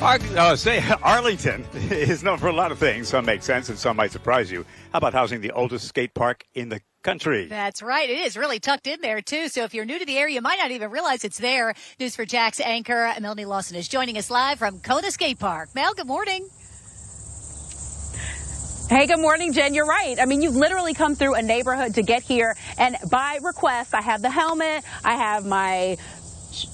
Arlington is known for a lot of things. Some make sense and some might surprise you. How about housing the oldest skate park in the country? That's right. It is really tucked in there, too. So if you're new to the area, you might not even realize it's there. News for Jax anchor Melanie Lawson is joining us live from Kona Skate Park. Mel, good morning. Hey, good morning, Jen. You're right. I mean, you've literally come through a neighborhood to get here. And by request, I have the helmet. I have my,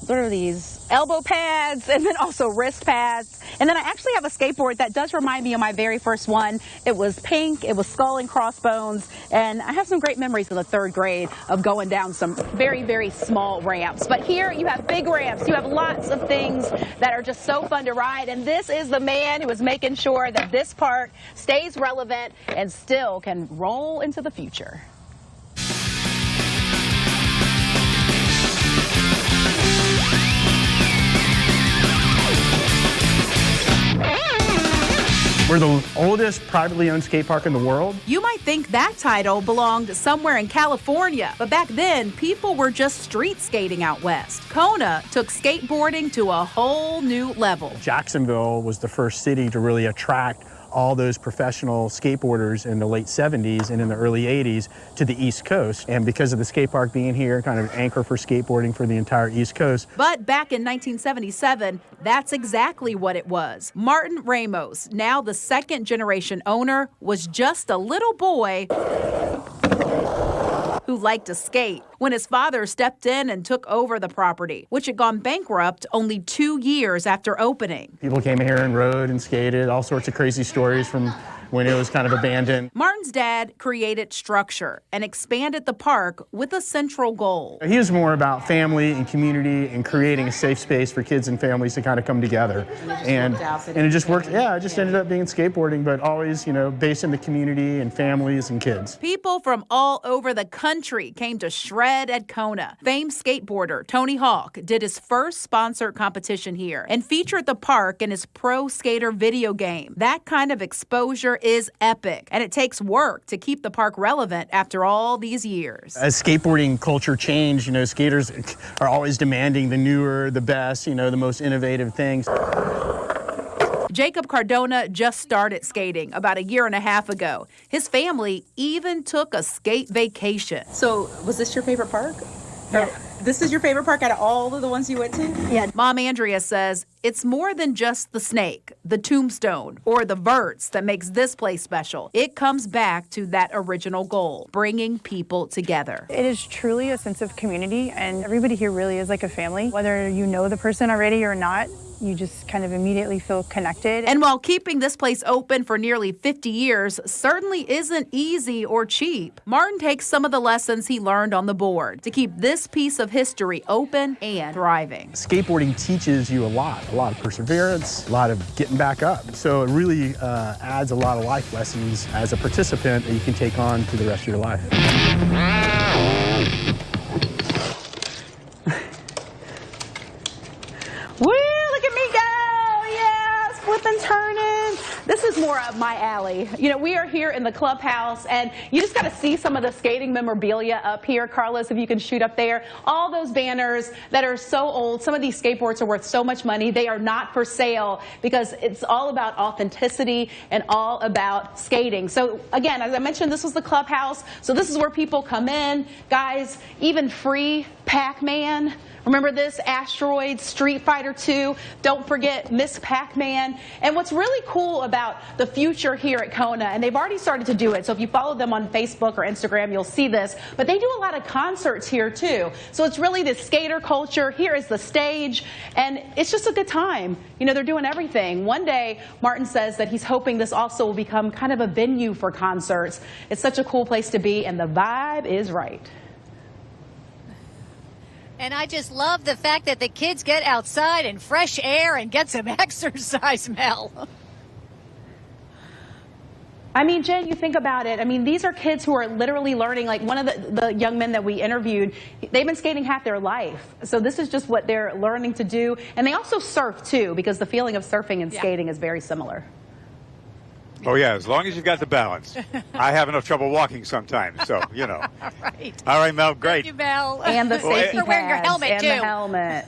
what are these? Elbow pads, and then also wrist pads. And then I actually have a skateboard that does remind me of my very first one. It was pink, it was skull and crossbones, and I have some great memories in the 3rd grade of going down some very, very small ramps. But here you have big ramps, you have lots of things that are just so fun to ride, and this is the man who is making sure that this park stays relevant and still can roll into the future. We're the oldest privately owned skate park in the world. You might think that title belonged somewhere in California, but back then, people were just street skating out west. Kona took skateboarding to a whole new level. Jacksonville was the first city to really attract all those professional skateboarders in the late 70s and in the early 80s to the East Coast. And because of the skate park being here, kind of an anchor for skateboarding for the entire East Coast. But back in 1977, that's exactly what it was. Martin Ramos, now the 2nd generation owner, was just a little boy who liked to skate when his father stepped in and took over the property, which had gone bankrupt only 2 years after opening. People came here and rode and skated, all sorts of crazy stories from when it was kind of abandoned. Martin's dad created structure and expanded the park with a central goal. He was more about family and community and creating a safe space for kids and families to kind of come together. And it just worked. Yeah, it just ended up being skateboarding, but always, you know, based in the community and families and kids. People from all over the country came to shred at Kona. Famed skateboarder Tony Hawk did his first sponsored competition here and featured the park in his Pro Skater video game. That kind of exposure is epic, and it takes work to keep the park relevant after all these years. As skateboarding culture changed, you know, skaters are always demanding the newer, the best, you know, the most innovative things. Jacob Cardona just started skating about a year and a half ago. His family even took a skate vacation. So, was this your favorite park? Yeah. This is your favorite park out of all of the ones you went to? Yeah. Mom Andrea says it's more than just the snake, the tombstone, or the verts that makes this place special. It comes back to that original goal, bringing people together. It is truly a sense of community, and everybody here really is like a family. Whether you know the person already or not, you just kind of immediately feel connected. And while keeping this place open for nearly 50 years certainly isn't easy or cheap, Martin takes some of the lessons he learned on the board to keep this piece of history open and thriving. Skateboarding teaches you a lot of perseverance, a lot of getting back up. So it really adds a lot of life lessons as a participant that you can take on to the rest of your life. Woo, look at me go! Yes, flipping, turning. This is more up my alley. You know, we are here in the clubhouse, and you just got to see some of the skating memorabilia up here. Carlos, if you can shoot up there. All those banners that are so old. Some of these skateboards are worth so much money. They are not for sale because it's all about authenticity and all about skating. So, again, as I mentioned, this was the clubhouse. So this is where people come in. Guys, even free Pac-Man. Remember this? Asteroids, Street Fighter 2. Don't forget Miss Pac-Man. And what's really cool about the future here at Kona, and they've already started to do it, so if you follow them on Facebook or Instagram, you'll see this, but they do a lot of concerts here too. So it's really this skater culture. Here is the stage, and it's just a good time. You know, they're doing everything. One day, Martin says that he's hoping this also will become kind of a venue for concerts. It's such a cool place to be, and the vibe is right. And I just love the fact that the kids get outside and fresh air and get some exercise, Mel. I mean, Jen, you think about it. I mean, these are kids who are literally learning. Like one of the young men that we interviewed, they've been skating half their life. So this is just what they're learning to do. And they also surf, too, because the feeling of surfing and skating is very similar. Oh, yeah, as long as you've got the balance. I have enough trouble walking sometimes, so, you know. Right. All right, Mel, great. Thank you, Mel. And the safety You're wearing your pads helmet, and too. the helmet.